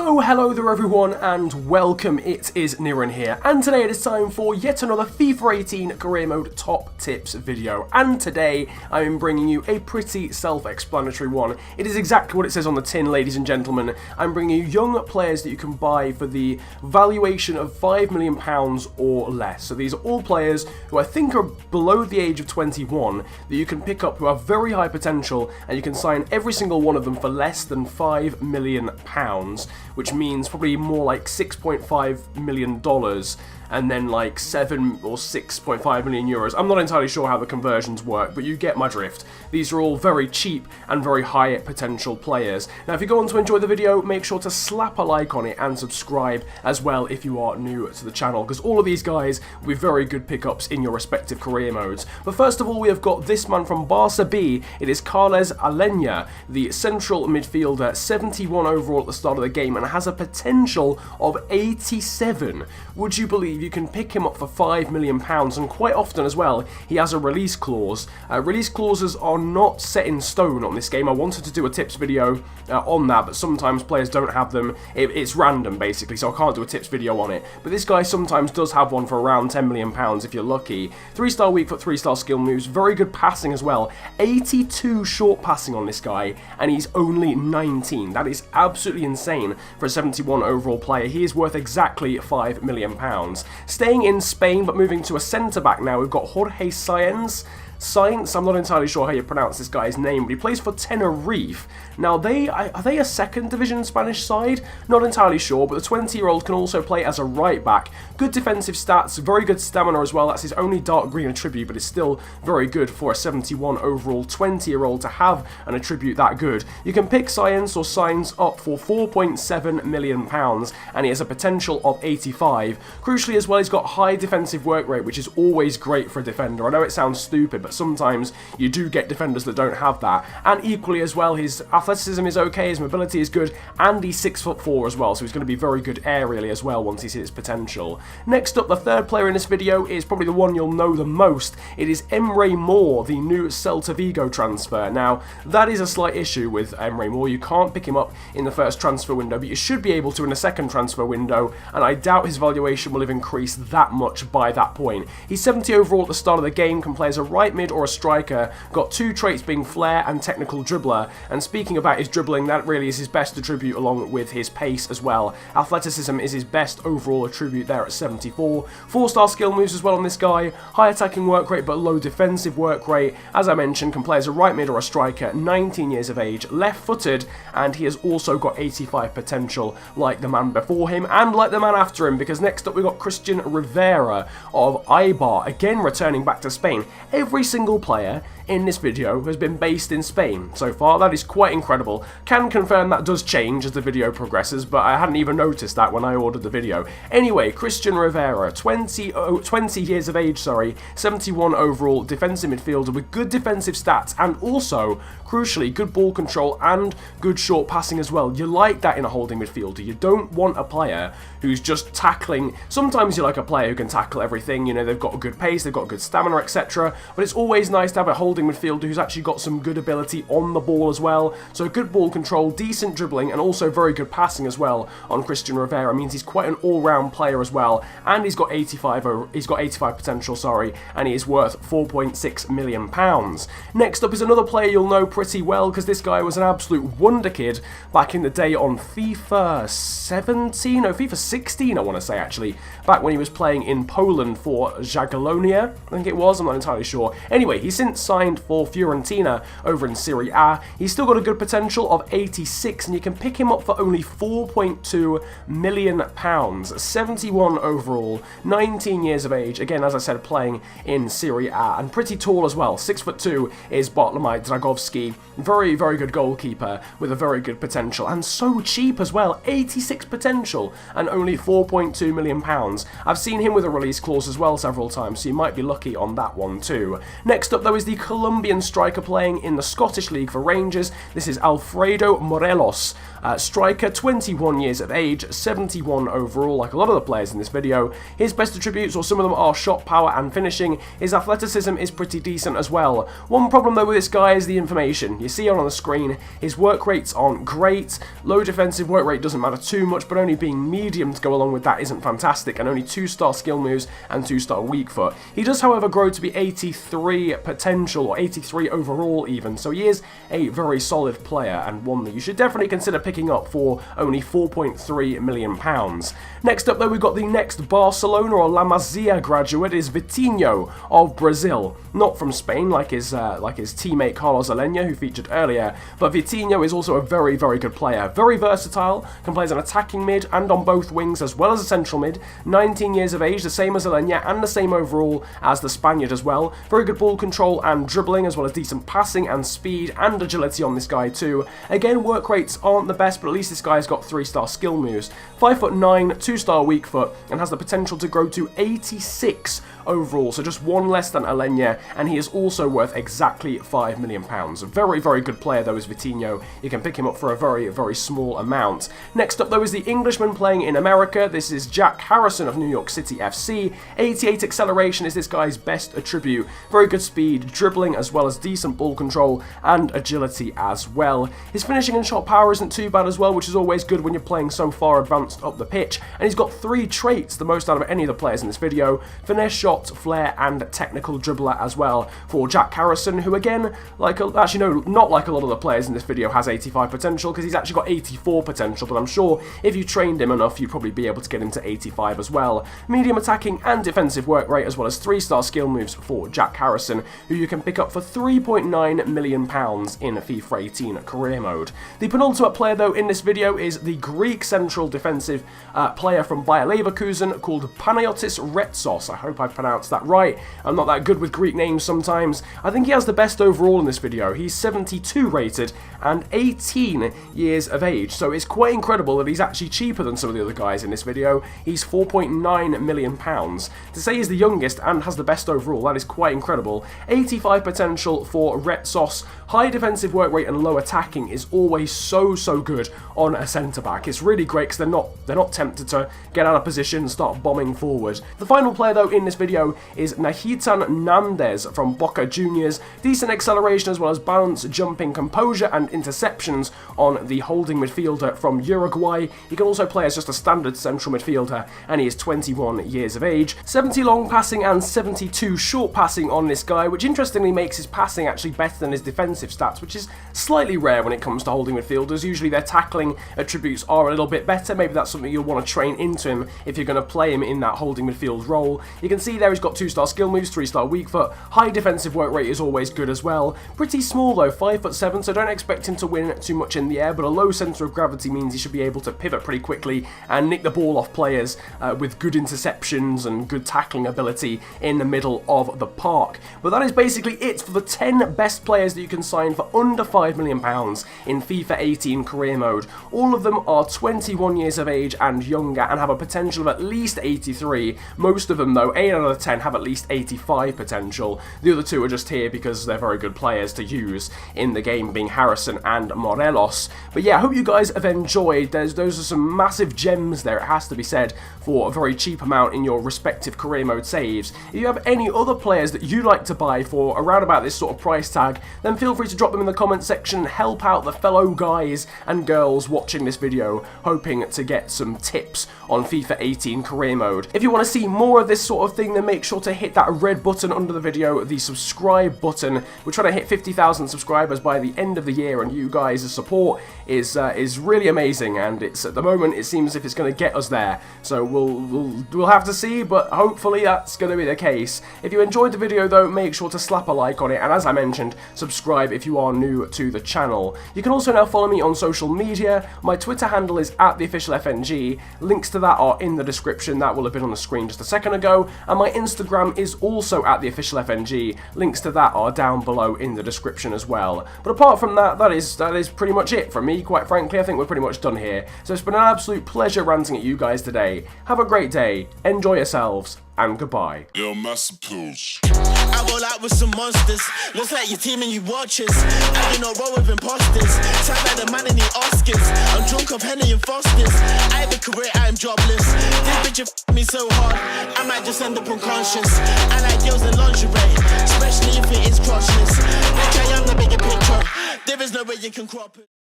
So hello there everyone and welcome, it is Niran here, and today it is time for yet another FIFA 18 career mode top tips video, and today I am bringing you a pretty self-explanatory one. It is exactly what it says on the tin, ladies and gentlemen. I'm bringing you young players that you can buy for the valuation of £5 million or less. So these are all players who I think are below the age of 21 that you can pick up who have very high potential, and you can sign every single one of them for less than £5 million. Which means probably more like $6.5 million and then like 7 or 6.5 million euros. I'm not entirely sure how the conversions work, but you get my drift. These are all very cheap and very high potential players. Now if you go on to enjoy the video, make sure to slap a like on it and subscribe as well if you are new to the channel, because all of these guys will be very good pickups in your respective career modes. But first of all, we have got this man from Barca B. It is Alenia, the central midfielder, 71 overall at the start of the game and has a potential of 87. Would you believe you can pick him up for £5 million, and quite often as well he has a release clause. Release clauses are not set in stone on this game. I wanted to do a tips video on that, but sometimes players don't have them. It's random basically, so I can't do a tips video on it. But this guy sometimes does have one for around £10 million if you're lucky. 3-star weak foot, 3-star skill moves, very good passing as well. 82 short passing on this guy, and he's only 19. That is absolutely insane for a 71 overall player. He is worth exactly £5 million. Staying in Spain, but moving to a centre-back now, we've got Jorge Sosa. I'm not entirely sure how you pronounce this guy's name, but he plays for Tenerife. Now, are they a second division Spanish side? Not entirely sure, but the 20-year-old can also play as a right back. Good defensive stats, very good stamina as well. That's his only dark green attribute, but it's still very good for a 71 overall 20-year-old to have an attribute that good. You can pick Science or Signs up for £4.7 million, and he has a potential of 85. Crucially as well, he's got high defensive work rate, which is always great for a defender. I know it sounds stupid, but sometimes you do get defenders that don't have that. And equally as well, his athleticism is okay, his mobility is good, and he's 6'4" as well, so he's going to be very good aerially as well once he's hit his potential. Next up, the third player in this video is probably the one you'll know the most. It is Emre Mor, the new Celta Vigo transfer. Now, that is a slight issue with Emre Mor. You can't pick him up in the first transfer window, but you should be able to in the second transfer window, and I doubt his valuation will have increased that much by that point. He's 70 overall at the start of the game, can play as a right mid or a striker, got two traits being flair and technical dribbler, and speaking about his dribbling, that really is his best attribute along with his pace as well. Athleticism is his best overall attribute there at 74. 4-star skill moves as well on this guy, high attacking work rate but low defensive work rate. As I mentioned, can play as a right mid or a striker, 19 years of age, left-footed, and he has also got 85 potential like the man before him and like the man after him, because next up we've got Christian Rivera of Eibar, again returning back to Spain. Every single player in this video has been based in Spain so far. That is quite incredible. Can confirm that does change as the video progresses, but I hadn't even noticed that when I ordered the video. Anyway, Christian Rivera, 20 years of age, 71 overall, defensive midfielder with good defensive stats and also, crucially, good ball control and good short passing as well. You like that in a holding midfielder. You don't want a player who's just tackling. Sometimes you like a player who can tackle everything, you know, they've got a good pace, they've got good stamina, etc. But it's always nice to have a holding midfielder who's actually got some good ability on the ball as well. So good ball control, decent dribbling, and also very good passing as well on Christian Rivera. Means he's quite an all-round player as well, and he's got 85 potential, and he is worth £4.6 million. Next up is another player you'll know pretty well, because this guy was an absolute wonder kid back in the day on FIFA 16, I want to say actually, back when he was playing in Poland for Jagiellonia, I think it was, I'm not entirely sure. Anyway, he's since signed for Fiorentina over in Serie A. He's still got a good potential of 86, and you can pick him up for only £4.2 million. 71 overall, 19 years of age, again as I said, playing in Serie A, and pretty tall as well. 6'2" is Bartlomiej Dragowski. Very, very good goalkeeper with a very good potential, and so cheap as well. 86 potential and only £4.2 million. I've seen him with a release clause as well several times, so you might be lucky on that one too. Next up though is the Colombian striker playing in the Scottish League for Rangers. This is Alfredo Morelos. Striker, 21 years of age, 71 overall, like a lot of the players in this video. His best attributes, or some of them, are shot power and finishing. His athleticism is pretty decent as well. One problem though with this guy is the information. You see on the screen, his work rates aren't great. Low defensive work rate doesn't matter too much, but only being medium to go along with that isn't fantastic, and only 2-star skill moves and 2-star weak foot. He does, however, grow to be 83 potential, or 83 overall even, so he is a very solid player, and one that you should definitely consider picking up for only £4.3 million. Next up though, we've got the next Barcelona or La Masia graduate is Vitinho of Brazil. Not from Spain like his teammate Carlos Alenia, who featured earlier, but Vitinho is also a very, very good player. Very versatile, can play as an attacking mid and on both wings as well as a central mid. 19 years of age, the same as Alenia and the same overall as the Spaniard as well. Very good ball control and dribbling, as well as decent passing and speed and agility on this guy too. Again, work rates aren't the best, but at least this guy's got 3-star skill moves. 5'9", 2-star weak foot, and has the potential to grow to 86 overall, so just one less than Alenia, and he is also worth exactly £5 million. A very, very good player though is Vitinho. You can pick him up for a very, very small amount. Next up though is the Englishman playing in America. This is Jack Harrison of New York City FC. 88 acceleration is this guy's best attribute. Very good speed, dribbling, as well as decent ball control and agility as well. His finishing and shot power isn't too bad as well, which is always good when you're playing so far advanced up the pitch. And he's got 3 traits, the most out of any of the players in this video: finesse, shot, flair, and technical dribbler as well. For Jack Harrison, who again, not like a lot of the players in this video, has 85 potential, because he's actually got 84 potential, but I'm sure if you trained him enough, you'd probably be able to get him to 85 as well. Medium attacking and defensive work rate, as well as 3-star skill moves for Jack Harrison, who you can pick up for £3.9 million in FIFA 18 career mode. The penultimate player though in this video is the Greek central defensive player from Bayer Leverkusen called Panayotis Retsouk. I hope I pronounced that right. I'm not that good with Greek names sometimes. I think he has the best overall in this video. He's 72 rated and 18 years of age, so it's quite incredible that he's actually cheaper than some of the other guys in this video. He's £4.9 million. To say he's the youngest and has the best overall, that is quite incredible. 85 potential for Retsouk. High defensive work rate and low attacking is always so good on a centre-back. It's really great because they're not tempted to get out of position and start bombing forward. The final player though in this video is Nahitan Nandez from Boca Juniors. Decent acceleration, as well as balance, jumping, composure and interceptions on the holding midfielder from Uruguay. He can also play as just a standard central midfielder, and he is 21 years of age. 70 long passing and 72 short passing on this guy, which interestingly makes his passing actually better than his defensive stats, which is slightly rare when it comes to holding midfielders. Usually their tackling attributes are a little bit better. Maybe that's something you'll want to train into him if you're going to play him in that holding midfield role. You can see there he's got 2-star skill moves, 3-star weak foot. High defensive work rate is always good as well. Pretty small though, 5'7", so don't expect him to win too much in the air, but a low centre of gravity means he should be able to pivot pretty quickly and nick the ball off players with good interceptions and good tackling ability in the middle of the park. But that is basically it for the 10 best players that you can sign for under £5 million in FIFA 18 career mode. All of them are 21 years of age and younger and have a potential of at least 83. Most of them though, 8 out of the 10, have at least 85 potential. The other 2 are just here because they're very good players to use in the game, being Harrison and Morelos. But yeah, I hope you guys have enjoyed. Those are some massive gems there, it has to be said, for a very cheap amount in your respective career mode saves. If you have any other players that you'd like to buy for around about this sort of price tag, then feel free to drop them in the comment section and help out the fellow guys and girls watching this video, hoping to get some tips on FIFA 18 career mode. If you want to see more of this sort of thing, then make sure to hit that red button under the video, the subscribe button. We're trying to hit 50,000 subscribers by the end of the year, and you guys' support is really amazing, and it's at the moment it seems as if it's going to get us there. So we'll have to see, but hopefully that's going to be the case. If you enjoyed the video though, make sure to slap a like on it, and as I mentioned, subscribe if you are new to the channel. You can also now follow me on social media. My Twitter handle is @theofficialfng. Links to that are in the description. That will have been on the screen just a second ago. And my Instagram is also @theofficialfng. Links to that are down below in the description as well. But apart from that, that is pretty much it from me. Quite frankly, I think we're pretty much done here. So it's been an absolute pleasure ranting at you guys today. Have a great day. Enjoy yourselves. And goodbye. Yo, Massappeals. I roll out with some monsters. Looks like your team and you watchers. I do not roll with imposters. Sound like the man in the Oscars. I'm drink of Henny and Foster's. I have a career, I am jobless. This bitch f me so hard, I might just end up unconscious. I like girls in lingerie, especially if it is crotchless. Bitch, I am the bigger picture. There is no way you can crop it.